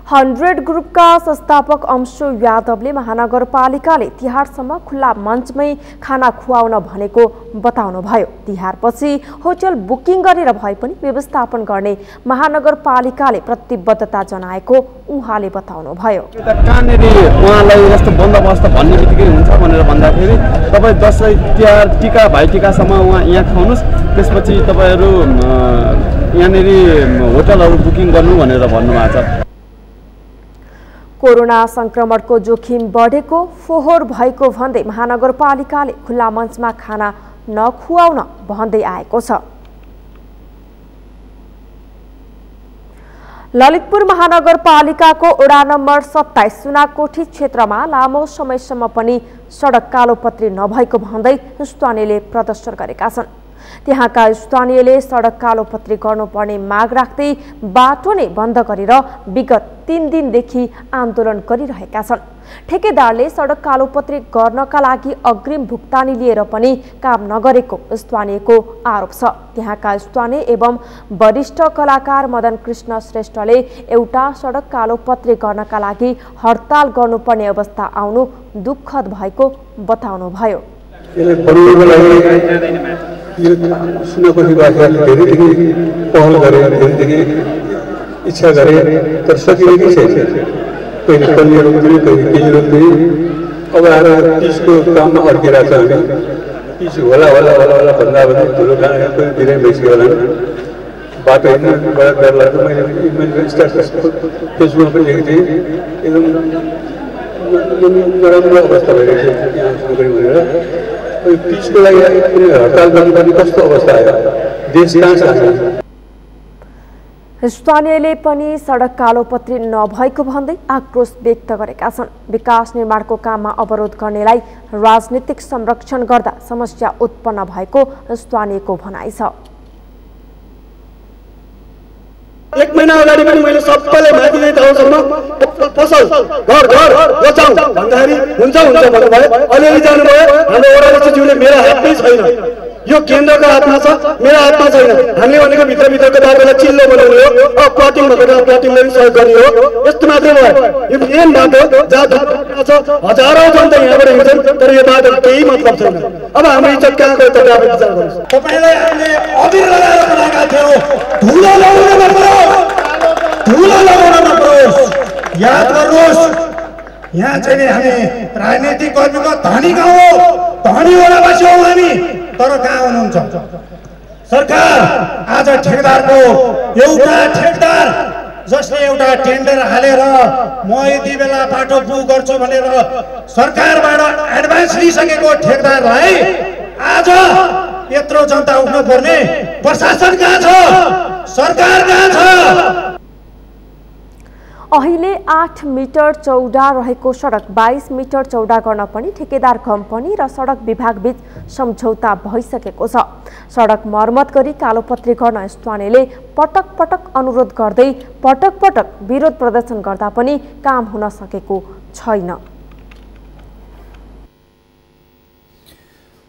100 ग्रुपका संस्थापक अंशु यादवले महानगरपालिकाले तिहारसम्म खुल्ला मञ्चमै खाना खुवाउन भनेको बताउनुभयो। तिहारपछि होटल बुकिङ गरेर भए पनि व्यवस्थापन गर्ने महानगरपालिकाले प्रतिबद्धता जनाएको उहाँले बताउनुभयो। कहाँनेरि उहाँलाई जस्तो बन्दोबस्त भन्ने बित्तिकै हुन्छ भनेर भन्दाखेरि तपाईँ दसैँ तिहार टिका भाइटिकासम्म उहाँ यहाँ खुवाउनुहोस्, त्यसपछि तपाईँहरू यहाँनेरि होटलहरू बुकिङ गर्नु भनेर भन्नुभएको छ। कोरोना संक्रमणको जोखिम बढेको फोहोर भएको भन्दै महानगरपालिकाले खुल्ला मञ्चमा खाना नखुवाउन भन्दै आएको छ। ललितपुर महानगरपालिकाको वडा नम्बर 27 सुनाकोठी क्षेत्रमा लामो समयसम्म पनि सडक कालोपत्री नभएको भन्दै स्थानीयले प्रदर्शन गरेका छन्। त्यहाँका स्थानीयले सडक कालोपत्री गर्नुपर्ने माग राख्दै बाटो नै बन्द गरेर विगत 3 दिनदेखि आन्दोलन गरिरहेका छन्। ठेकेदारले सडक कालोपत्री गर्नका लागि अग्रिम भुक्तानी लिएर पनि काम नगरेको स्थानीयको आरोप छ। त्यहाँका स्थानीय एवं वरिष्ठ कलाकार मदन कृष्ण श्रेष्ठले एउटा सडक कालोपत्री गर्नका लागि हडताल गर्नुपर्ने अवस्था आउनु दुःखद भएको बताउनुभयो। सुनाकोठीवासीहरूले धेरैदेखि पहल गरे, धेरैदेखि इच्छा गरे, तर सकिएकै छैन। कहिले कन्या रोक्ने, कहिले केही रोक्ने। अब आएर पिचको काममा अड्किरहेको छ। हामी पिच होला भन्दा ठुलो कोही बिरामी भइसक्यो होला। बाटो हिँड्न बडा डर लाग्छ। मैले स्ट्याटस फेसबुकमा पनि लेखेको थिएँ, एकदम नराम्रो अवस्था भइरहेको छ यहाँ सुनाकोठी भनेर। पिचको लागि हडताल गर्नुपर्ने कस्तो अवस्था आयो? देश कहाँ छ? स्थानीयले पनि सडक कालोपत्री नभएको भन्दै आक्रोश व्यक्त गरेका छन्। विकास निर्माणको काममा अवरोध गर्नेलाई राजनीतिक संरक्षण गर्दा समस्या उत्पन्न भएको स्थानीयको भनाइ छ। 1 महिना अगाडि पनि मैले सबैलाई माथि ठाउँसम्म पसल घर बचाऊ भन्दाखेरि हुन्छ भन्नुभयो। अलिअलि जानुभयो। हाम्रो वडाध्यक्षज्यूले मेरो हातमै छैन, यो केन्द्रको हातमा छ, मेरो हातमा छैन। हामीले भनेको भित्रको बाटोलाई चिल्लो बनाउने हो, प्लटिङ भएको प्लटिङलाई सहयोग गर्ने हो, यस्तो मात्रै भयो। यो मेन बाटो जहाँ छ, हजारौँ जनता यहाँबाट हिँड्छन्, तर यो बाटो केही मतलब छैन। अब हाम्रो इज्जत कहाँ गयो तपाईँ आफै विचार गर्नुहोस्। तपाईलाई हामीले अबिर लगाएर बोलाएका थियौँ, धुलो लगाउन नपरोस्, धुलो लगाउन नपरोस्। याद गर्नुहोस्, यहाँ चाहिँ नि हामी राजनीतिक कर्मीको धनी गाउँ हो, धनी वडावासी हौ हामी, तर कहाँ हुनुहुन्छ सरकार? आज ठेकेदारको एउटा ठेकेदार जसले एउटा टेन्डर हालेर म यति बेला बाटो बुक गर्छु भनेर सरकारबाट एडभान्स लिइसकेको ठेकेदारलाई आज यत्रो जनता उठ्नु पर्ने प्रशासन कहाँ छ, सरकार कहाँ छ? अहिले 8 मिटर चौडा रहेको सडक 22 मिटर चौडा गर्न पनि ठेकेदार कम्पनी र सडक विभाग बीच सम्झौता भइसकेको छ। सडक मर्मत गरी कालोपत्री गर्न स्थानीयले पटक पटक अनुरोध गर्दै पटक पटक विरोध प्रदर्शन गर्दा पनि काम हुन सकेको छैन।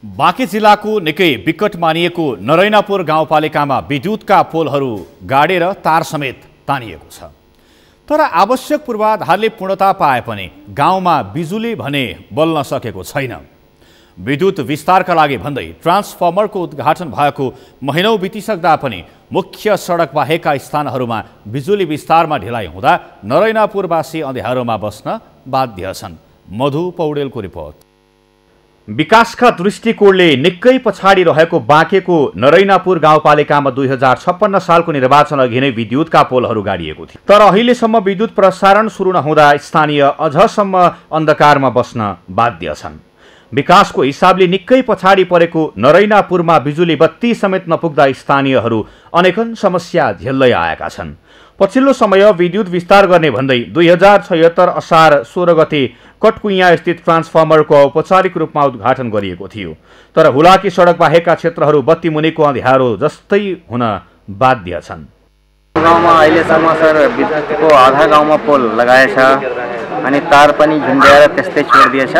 बाँके जिल्लाको निकै विकट मानिएको नरैनापुर गाउँपालिकामा विद्युतका पोलहरू गाडेर तार समेत तानिएको छ। तर आवश्यक पूर्वाधारले पूर्णता पाए पनि गाउँमा बिजुली भने बल्न सकेको छैन। विद्युत विस्तारका लागि भन्दै ट्रान्सफर्मरको उद्घाटन भएको महिनौं बितिसक्दा पनि मुख्य सडक बाहेकका स्थानहरूमा बिजुली विस्तारमा ढिलाइ हुँदा नरैनापुरवासी अँध्यारोमा बस्न बाध्य छन्। मधु पौडेलको रिपोर्ट। विकासका दृष्टिकोणले निकै पछाडि रहेको बाँकेको नरैनापुर गाउँपालिकामा 2056 सालको निर्वाचन अघि नै विद्युतका पोलहरू गाडिएको थियो। तर अहिलेसम्म विद्युत प्रसारण सुरु नहुँदा स्थानीय अझसम्म अन्धकारमा बस्न बाध्य छन्। विकासको हिसाबले निकै पछाडि परेको नरैनापुरमा बिजुली बत्ती समेत नपुग्दा स्थानीयहरू अनेकन समस्या झेल्दै आएका छन्। पछिल्लो समय विद्युत विस्तार गर्ने भन्दै 2076 असार 16 गते कटकुइया स्थित ट्रान्सफर्मरको औपचारिक रूपमा उद्घाटन गरिएको थियो। तर हुलाकी सडक बाहेकका क्षेत्रहरू बत्ती मुनिको अँध्यारो जस्तै हुन बाध्य छन्। गाउँमा अहिलेसम्म सर विद्युतको आधा गाउँमा पोल लगाएछ अनि तार पनि झुन्ड्याएर त्यस्तै छोडिदिएछ।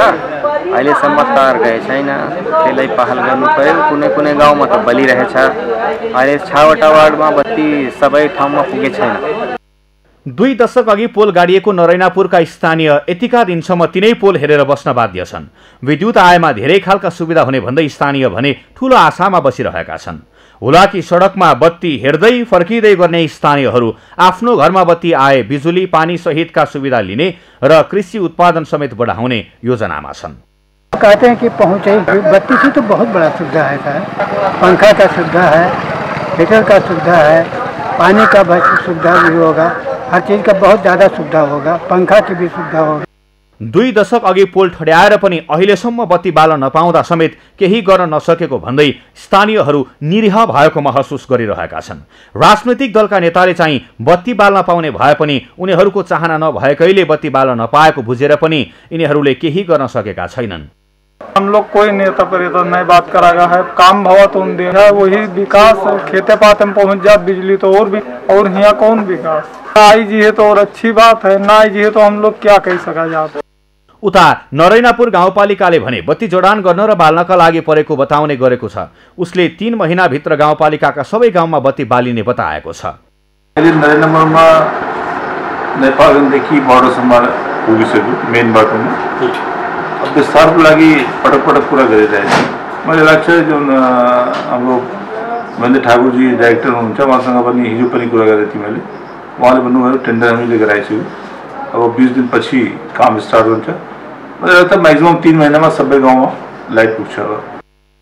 अहिलेसम्म तार गए छैन, त्यसलाई पहल गर्नु पर्यो। कुनै कुनै गाउँमा त बलिरहेछ। अहिले 6वटा वार्डमा बत्ती सबै ठाउँमा पुगे छैन। 2 दशक अघि पोल गाडिएको नरैनापुरका स्थानीय यतिका दिनसम्म तिनै पोल हेरेर बस्न बाध्य छन्। विद्युत आएमा धेरै खालका सुविधा हुने भन्दै स्थानीय भने ठूलो आशामा बसिरहेका छन्। हुलाकी सडकमा बत्ती हेर्दै फर्किँदै गर्ने स्थानीयहरू आफ्नो घरमा बत्ती आए बिजुली पानी सहितका सुविधा लिने र कृषि उत्पादन समेत बढाउने योजनामा छन्। कहते हैं कि पहुँचे बत्ती से तो बहुत बड़ा सुविधा है सर। पंखा का सुविधा है, हीटर का सुविधा है, पानी का सुविधा भी होगा, हर चीज़ का बहुत ज़्यादा सुविधा होगा, पंखा की भी सुविधा होगा। 2 दशक अघि पोल ठड्याएर पनि अहिलेसम्म बत्ती बाल्न नपाउँदा समेत केही गर्न नसकेको भन्दै स्थानीयहरू निरीह भएको महसुस गरिरहेका छन्। राजनैतिक दलका नेताले चाहिँ बत्ती बाल्न पाउने भए पनि उनीहरूको चाहना नभएकैले बत्ती बाल्न नपाएको बुझेर पनि यिनीहरूले केही गर्न सकेका छैनन्। हम लोग कोई नेता परिता नहीं बात करागा है, काम भवा तो है वही विकास, खेते पाते में पहुँच जाए बिजली तो और भी, और यहाँ कौन विकास? आई जी है तो और अच्छी बात है, ना आई जी है तो हम लोग क्या कह सका जाता। उता नरैनापुर गाउँपालिकाले भने बत्ती जोडान गर्न र बाल्नका लागि परेको बताउने गरेको छ। उसले 3 महिनाभित्र गाउँपालिकाका सबै गाउँमा बत्ती बालिने बताएको छ। नरैनापुरमा नेपालदेखि बडोसम्म पुगिसक्यो मेन बाटोमा। विस्तारको लागि पटक पटक कुरा गरिरहेको छु। मलाई लाग्छ जुन हाम्रो महेन्द्र ठाकुरजी डाइरेक्टर हुनुहुन्छ उहाँसँग पनि हिजो पनि कुरा गरेको थिएँ मैले। उहाँले भन्नुभयो टेन्डर हामीले गराइसक्यौँ, अब 20 दिनपछि काम स्टार्ट हुन्छ। मलाई लाग्छ म्याक्सिमम 3 महिनामा सबै गाउँमा लाइट पुग्छ।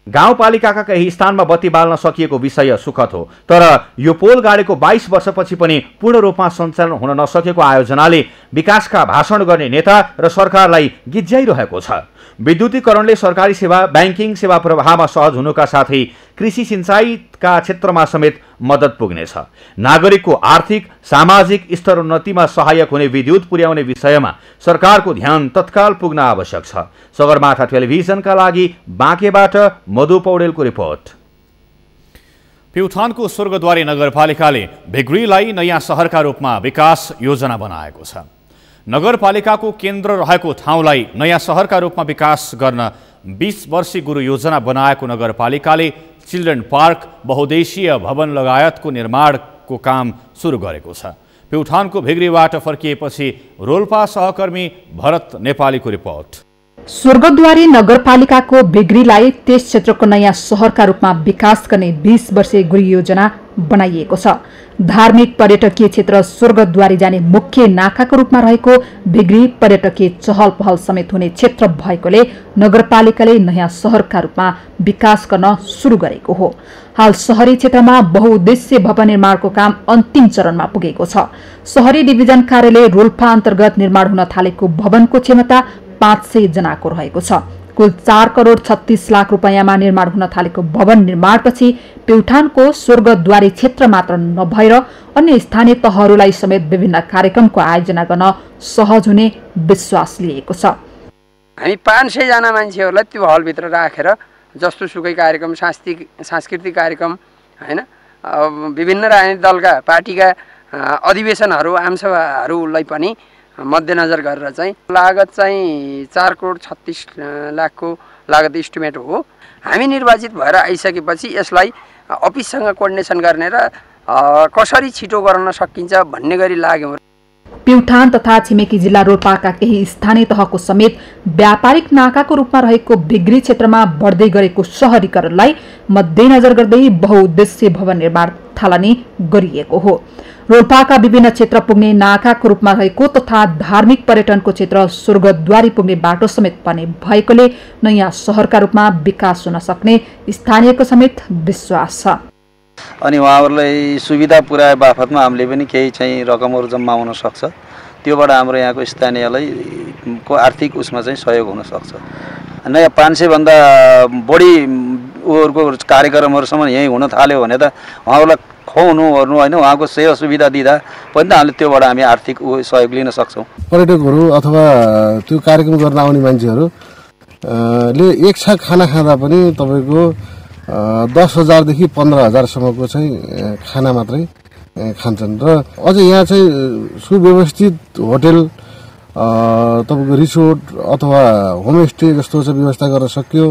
गाउँपालिकाका केही स्थानमा बत्ती बाल्न सकिएको विषय सुखद हो, तर यो पोल गाडेको 22 वर्षपछि पनि पूर्ण रूपमा सञ्चालन हुन नसकेको आयोजनाले विकासका भाषण गर्ने नेता र सरकारलाई गिज्याइरहेको छ। विद्युतीकरणले सरकारी सेवा ब्याङ्किङ सेवा प्रवाहमा सहज हुनुका साथै कृषि सिंचाइका क्षेत्रमा समेत मद्दत पुग्नेछ। नागरिकको आर्थिक सामाजिक स्तरोन्नतिमा सहायक हुने विद्युत पुर्याउने विषयमा सरकारको ध्यान तत्काल पुग्न आवश्यक छ। सगरमाथा टेलिभिजनका लागि बाँकेबाट मधु पौडेलको रिपोर्ट। प्युठानको स्वर्गद्वारी नगरपालिकाले भिग्रीलाई नयाँ सहरका रूपमा विकास योजना बनाएको छ। नगरपालिकाको केन्द्र रहेको ठाउँलाई नयाँ सहरका रूपमा विकास गर्न 20 वर्षीय गुरु योजना बनाएको नगरपालिकाले चिल्ड्रेन पार्क, बहुद्देशीय भवन लगायतको निर्माणको काम सुरु गरेको छ। प्युठानको भिग्रीबाट फर्किएपछि रोल्पा सहकर्मी भरत नेपालीको रिपोर्ट। स्वर्गद्वारी नगरपालिकाको भिग्रीलाई त्यस क्षेत्रको नयाँ सहरका रूपमा विकास गर्ने 20 वर्षीय गुरु योजना बनाइएको छ। धार्मिक पर्यटकीय क्षेत्र स्वर्गद्वारी जाने मुख्य नाकाको रूपमा रहेको भिग्री पर्यटकीय चहल पहल समेत हुने क्षेत्र भएकोले नगरपालिकाले नयाँ सहरका रूपमा विकास गर्न सुरु गरेको हो। हाल शहरी क्षेत्रमा बहुउद्देश्य भवन निर्माणको काम अन्तिम चरणमा पुगेको छ। शहरी डिभिजन कार्यालय रोल्पा अन्तर्गत निर्माण हुन थालेको भवनको क्षमता 500 जनाको रहेको छ। कुल 4 करोड 36 लाख रुपैयाँमा निर्माण हुन थालेको भवन निर्माणपछि प्युठानको स्वर्गद्वारी क्षेत्र मात्र नभएर अन्य स्थानीय तहहरूलाई समेत विभिन्न कार्यक्रमको आयोजना गर्न सहज हुने विश्वास लिएको छ। हामी 500 जना मान्छेहरूलाई त्यो हलभित्र राखेर जस्तो सुकै कार्यक्रम, सांस्कृतिक कार्यक्रम हैन, विभिन्न राजनीतिक दलका पार्टीका अधिवेशनहरू, आमसभाहरूलाई पनि मध्यनजर गरेर चाहिँ लागत चाहिँ 4 करोड 36 लाखको लागत इस्टिमेट हो। हामी निर्वाचित भएर आइसकेपछि यसलाई अफिससँग कोर्डिनेसन गर्ने र कसरी छिटो गर्न सकिन्छ भन्ने गरी लाग्यौं। प्युठान तथा छिमेकी जिल्ला रोल्पाका केही स्थानीय तहको समेत व्यापारिक नाकाको रूपमा रहेको भिग्री क्षेत्रमा बढ्दै गरेको शहरीकरणलाई मध्यनजर गर्दै बहुउद्देश्य भवन निर्माण थालनी गरिएको हो। रोल्पाका विभिन्न क्षेत्र पुग्ने नाकाको रूपमा रहेको तथा धार्मिक पर्यटनको क्षेत्र स्वर्गद्वारी पुग्ने बाटो समेत पर्ने भएकोले नयाँ सहरका रूपमा विकास हुन सक्ने स्थानीयको समेत विश्वास छ। अनि उहाँहरूलाई सुविधा पुर्याए बापतमा हामीले पनि केही चाहिँ रकमहरू जम्मा हुन सक्छ। त्योबाट हाम्रो यहाँको स्थानीयलाई को आर्थिक उसमा चाहिँ सहयोग हुन सक्छ। नयाँ 500 भन्दा बढी उहरुको कार्यक्रमहरुसम्म यही हुन थाल्यो भने त उहाँहरूलाई खुवाउनु ओर्नु हैन, उहाँको सेवा सुविधा दिँदा पनि त हामीले त्योबाट हामी आर्थिक सहयोग लिन सक्छौं। पर्यटकहरू अथवा त्यो कार्यक्रम गर्न आउने मान्छेहरू ले एक छाक खाना खाँदा पनि तपाईको 10,000 देखि 15,000 सम्मको चाहिँ खाना मात्रै खान्छन् र अझ यहाँ चाहिँ सुव्यवस्थित होटल, तपाईको रिसोर्ट अथवा होमस्टे जस्तो चाहिँ व्यवस्था गर्न सकियो,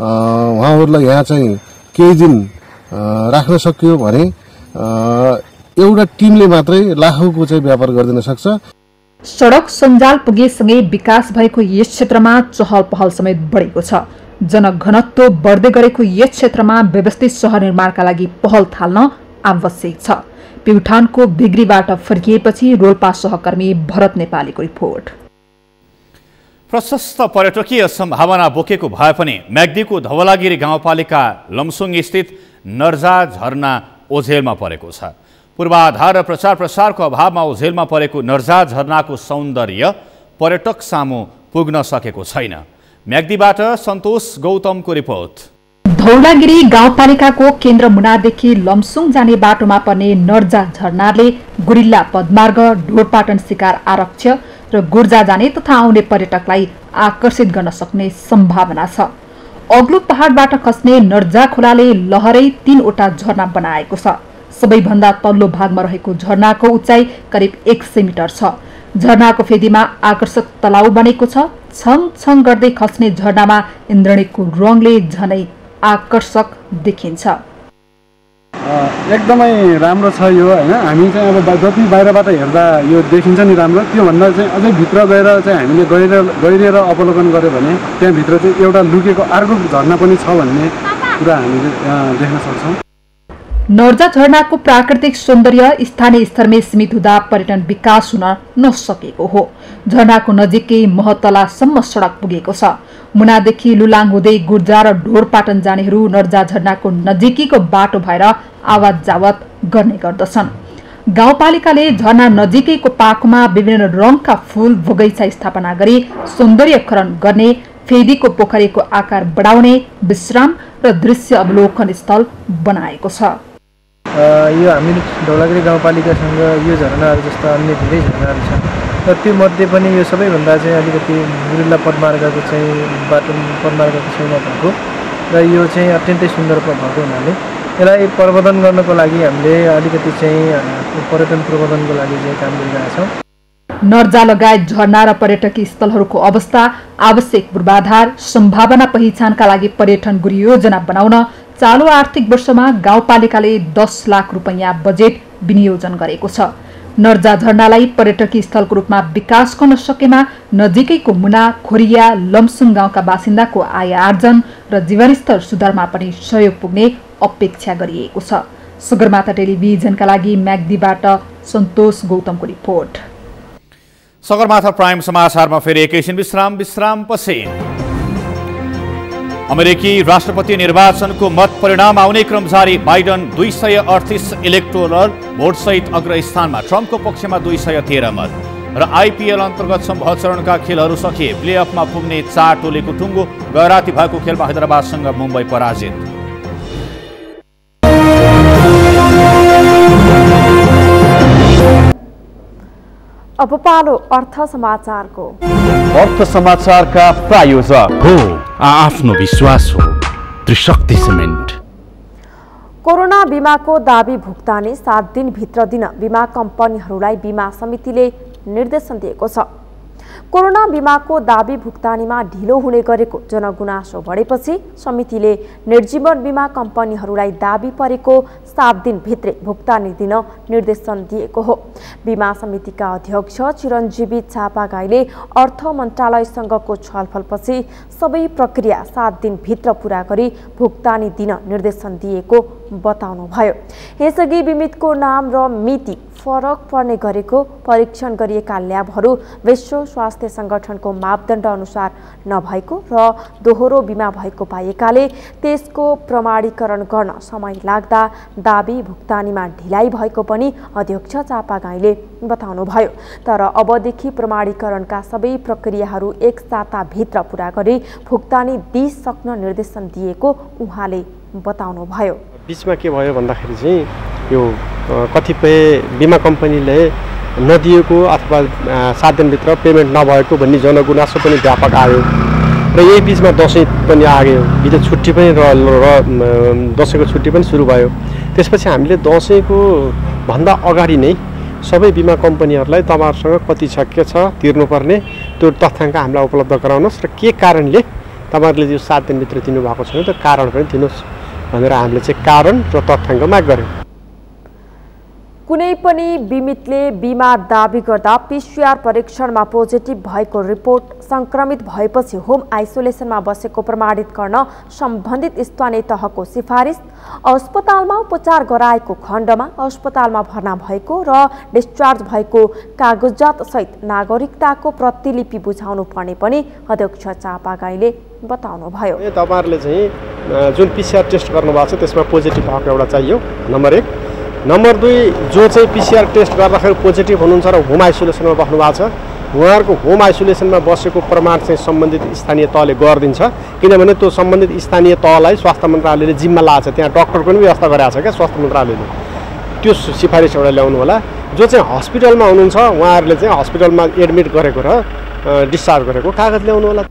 उहाँहरूलाई यहाँ चाहिँ केही दिन राख्न सकियो भने एउटा टिमले मात्रै लाखौंको चाहिँ व्यापार गरिदिन सक्छ। सडक सञ्जाल पुगेसँगै विकास भएको यस क्षेत्रमा चहल पहल समेत बढेको छ। जनघनत्व बढ्दै गरेको यस क्षेत्रमा व्यवस्थित शहर निर्माणका लागि पहल थाल्न आवश्यक छ। प्युठानको भिग्रीबाट फर्किएपछि रोल्पा सहकर्मी भरत नेपालीको रिपोर्ट। प्रशस्त पर्यटकीय सम्भावना बोकेको भए पनि म्याग्दीको धवलागिरी गाउँपालिका लमसुङ स्थित नर्जा झरना ओझेलमा परेको छ। पूर्वाधार र प्रचार प्रसारको अभावमा ओझेलमा परेको नर्जा झरनाको सौन्दर्य पर्यटक सामु पुग्न सकेको छैन। म्याग्दीबाट सन्तोष गौतमको रिपोर्ट। धौलागिरी गाउँपालिकाको केन्द्र मुनादेखि लमसुङ जाने बाटोमा पर्ने नर्जा झरनाले गुरिल्ला पदमार्ग, ढोरपाटन शिकार आरक्ष र गुर्जा जाने तथा आउने पर्यटकलाई आकर्षित गर्न सक्ने सम्भावना छ। अग्लो पहाडबाट खस्ने नर्जा खोलाले लहरै 3 वटा झरना बनाएको छ। सबैभन्दा तल्लो भागमा रहेको झरनाको उचाइ करिब 100 मिटर छ। झरनाको फेदीमा आकर्षक तलाउ बनेको छ। छङ छङ गर्दै खस्ने झरनामा इन्द्रणीको रङले झनै आकर्षक देखिन्छ। एकदमै राम्रो छ यो हैन। हामी चाहिँ अब जति बाहिरबाट हेर्दा यो देखिन्छ नि राम्रो, त्यो भन्दा चाहिँ अझै भित्र गएर चाहिँ हामीले गहिरिएर अवलोकन गर्यो भने त्यहाँ भित्र चाहिँ एउटा लुकेको अर्को झरना पनि छ भन्ने कुरा हामीले देख्न सक्छौं। नर्जा झरनाको प्राकृतिक सौन्दर्य स्थानीय स्तरमै सीमित हुँदा पर्यटन विकास हुन नसकेको हो। झरनाको नजिकै महतलासम्म सडक पुगेको छ। मुनादेखि लुलाङ हुँदै गुर्जा र ढोरपाटन जानेहरू नर्जा झरनाको नजिकीको बाटो भएर आवत जावत गर्ने गर्दछन्। गाउँपालिकाले झरना नजिकैको पाखोमा विभिन्न रङका फूल बगैँचा स्थापना गरी सौन्दर्यकरण गर्ने, फेदीको पोखरीको आकार बढाउने, विश्राम र दृश्य अवलोकन स्थल बनाएको छ। यो हामी धौलागिरी गाउँपालिकासँग यो झरनाहरू जस्ता अन्य धेरै झरनाहरू छन् र त्यो मध्ये पनि यो सबैभन्दा चाहिँ अलिकति गुरिल्ला पदमार्गको चाहिँ बाटो पदमार्गको छेउमा भएको र यो चाहिँ अत्यन्तै सुन्दर भएको हुनाले यसलाई प्रबन्धन गर्नको लागि हामीले अलिकति चाहिँ पर्यटन प्रबन्धनको लागि चाहिँ काम गरिरहेका छौँ। नर्जा लगायत झरना र पर्यटकीय स्थलहरूको अवस्था, आवश्यक पूर्वाधार, सम्भावना पहिचानका लागि पर्यटन गृहयोजना बनाउन चालु आर्थिक वर्षमा गाउँपालिकाले 10 लाख रुपैयाँ बजेट विनियोजन गरेको छ। नर्जा झरनालाई पर्यटकीय स्थलको रूपमा विकास गर्न सकेमा नजिकैको मुना, खोरिया, लमसुङ गाउँका बासिन्दाको आय आर्जन र जीवनस्तर सुधारमा पनि सहयोग पुग्ने अपेक्षा गरिएको छ। सगरमाथा टेलिभिजनका लागि म्याग्दीबाट सन्तोष गौतमको रिपोर्ट। सगरमाथा प्राइम समाचारमा फेरि एकैछिन विश्रामपछि अमेरिकी राष्ट्रपति निर्वाचनको मत परिणाम आउने क्रम जारी। बाइडन 238 इलेक्टोरल भोटसहित अग्रस्थानमा, ट्रम्पको पक्षमा 213 मत। र आइपिएल अन्तर्गत सम्भव चरणका खेलहरू सकिए। प्लेअफमा पुग्ने 4 टोलीको टुङ्गो। गैराती भएको खेलमा हैदराबादसँग मुम्बई पराजित। अब पालो अर्थ समाचारको। अर्थ समाचारका प्रायोजक हो आफ्नो विश्वास हो त्रिशक्ति सिमेन्ट। कोरोना बिमाको दाबी भुक्तानी 7 दिनभित्र दिन बिमा कम्पनीहरूलाई बिमा समितिले निर्देशन दिएको छ। कोरोना बिमाको दाबी भुक्तानीमा ढिलो हुने गरेको जनगुनासो बढेपछि समितिले निर्जीवन बिमा कम्पनीहरूलाई दाबी परेको 7 दिनभित्रै भुक्तानी दिन निर्देशन दिएको हो। बिमा समितिका अध्यक्ष चिरञ्जीवी चापागाईले अर्थ मन्त्रालयसँगको छलफलपछि सबै प्रक्रिया 7 दिनभित्र पूरा गरी भुक्तानी दिन निर्देशन दिएको बताउनुभयो। यसअघि बिमितको नाम र मिति फरक पर्ने गरेको, परीक्षण गरिएका ल्याबहरू विश्व स्वास्थ्य संगठनको मापदण्ड अनुसार नभएको र दोहोरो बिमा भएको पाइएकाले त्यसको प्रमाणीकरण गर्न समय लाग्दा दाबी भुक्तानीमा ढिलाइ भएको पनि अध्यक्ष चापागाईले बताउनुभयो। तर अबदेखि प्रमाणीकरणका सबै प्रक्रियाहरू एक साताभित्र पूरा गरी भुक्तानी दिइसक्न निर्देशन दिएको उहाँले बताउनुभयो। बीचमा के भयो भन्दाखेरि चाहिँ यो कतिपय बिमा कम्पनीले नदिएको अथवा 7 दिनभित्र पेमेन्ट नभएको भन्ने जनगुनासो पनि व्यापक आयो र यही बिचमा दसैँ पनि आयो, बिच छुट्टी पनि र दसैँको छुट्टी पनि सुरु भयो। त्यसपछि हामीले दसैँको भन्दा अगाडि नै सबै बिमा कम्पनीहरूलाई तपाईँहरूसँग कति छ, के छ तिर्नुपर्ने त्यो तथ्याङ्क हामीलाई उपलब्ध गराउनुहोस् र के कारणले तपाईँहरूले यो 7 दिनभित्र दिनुभएको छैन त्यो कारण पनि दिनुहोस् भनेर हामीले चाहिँ कारण र तथ्याङ्क माग गर्यौँ। कुनै पनि बिमितले बिमा दाबी गर्दा पीसीआर परीक्षणमा पोजिटिभ भएको रिपोर्ट संक्रमित भएपछि होम आइसोलेसनमा बसेको प्रमाणित गर्न सम्बन्धित स्थानीय तहको सिफारिस, अस्पतालमा उपचार गराएको खण्डमा अस्पतालमा भर्ना भएको र डिस्चार्ज भएको कागजात सहित नागरिकताको प्रतिलिपि बुझाउनु पर्ने पनि अध्यक्ष चापागाईले बताउनुभयो। तपाईहरुले चाहिँ जुन पीसीआर टेस्ट गर्नुभएको छ त्यसमा पोजिटिभ भएको एउटा चाहियो, नम्बर 1। नम्बर 2, जो चाहिँ पीसीआर टेस्ट गर्दाखेरि पोजिटिभ हुनुहुन्छ र होम आइसोलेसनमा बस्नु भएको छ उहाँहरूको होम आइसोलेसनमा बसेको प्रमाण चाहिँ सम्बन्धित स्थानीय तहले गरिदिन्छ। किनभने त्यो सम्बन्धित स्थानीय तहलाई स्वास्थ्य मन्त्रालयले जिम्मा लाएको छ, त्यहाँ डक्टरको पनि व्यवस्था गरेको छ क्या स्वास्थ्य मन्त्रालयले। त्यो सिफारिस एउटा ल्याउनु होला। जो चाहिँ हस्पिटलमा हुनुहुन्छ उहाँहरूले चाहिँ हस्पिटलमा एडमिट गरेको र डिस्चार्ज गरेको कागज ल्याउनु होला।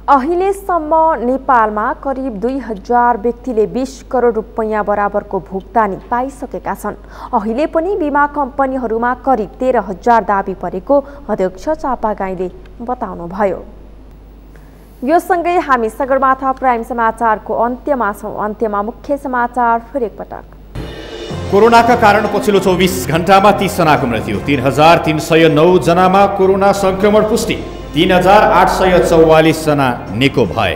अहिलेसम्म नेपालमा करिब 2000 व्यक्तिले 20 करोड रुपैयाँ बराबरको भुक्तानी पाइसकेका छन्। अहिले पनि बिमा कम्पनीहरूमा करिब 13000 दाबी परेको अध्यक्ष चापागाईले बताउनुभयो। यो सँगै हामी सगरमाथा प्राइम समाचारको अन्त्यमा छौं। अन्त्यमा मुख्य समाचार फेरि एकपटक। कोरोनाका कारण पछिल्लो 24 घण्टामा 30 जनाको मृत्यु, 3309 जनामा कोरोना संक्रमण पुष्टि, 3844 जना निको भए।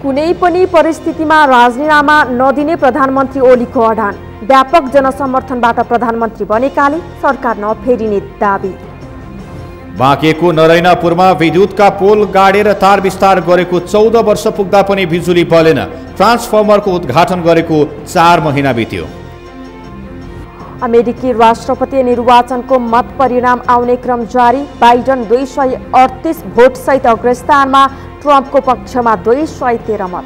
कुनै पनि परिस्थितिमा राजीनामा नदिने प्रधानमन्त्री ओलीको अडान, व्यापक जनसमर्थनबाट प्रधानमन्त्री बनेकाले सरकार नफेरिने दाबी। बाँकेको नरैनापुरमा विद्युतका पोल गाडेर तार विस्तार गरेको 14 वर्ष पुग्दा पनि बिजुली बलेन, ट्रान्सफर्मरको उद्घाटन गरेको 4 महिना बित्यो। अमेरिकी राष्ट्रपति निर्वाचनको मत परिणाम आउने क्रम जारी, बाइडन 238 भोट सहित अग्रस्थानमा, ट्रम्पको पक्षमा 213 मत।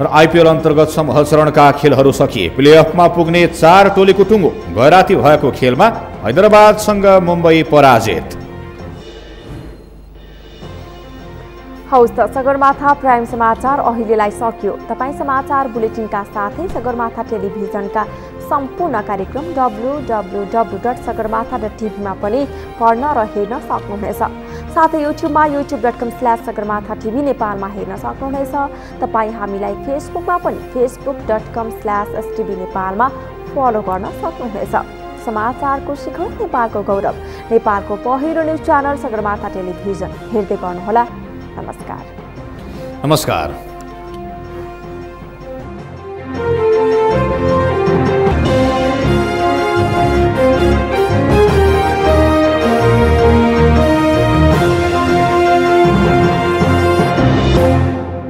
र आइपिएल अन्तर्गत समूह चरणका खेलहरू सकिए, प्लेअफमा पुग्ने 4 टोलीको टुङ्गो, गैराती भएको खेलमा हैदराबादसँग मुम्बई पराजित। हौस् त सगरमाथा प्राइम समाचार अहिलेलाई सकियो। तपाईँ समाचार बुलेटिनका साथै सगरमाथा टेलिभिजनका सम्पूर्ण कार्यक्रम www.sagarmatha.tv मा पनि पढ्न र हेर्न सक्नुहुनेछ। साथै युट्युबमा youtube.com/sagarmatha.tv नेपालमा हेर्न सक्नुहुनेछ। तपाईँ हामीलाई फेसबुकमा पनि facebook.com/stv नेपालमा फलो गर्न सक्नुहुनेछ। समाचारको शिखर नेपालको गौरव नेपालको पहिलो न्युज च्यानल सगरमाथा टेलिभिजन हेर्दै गर्नुहोला। नमस्कार।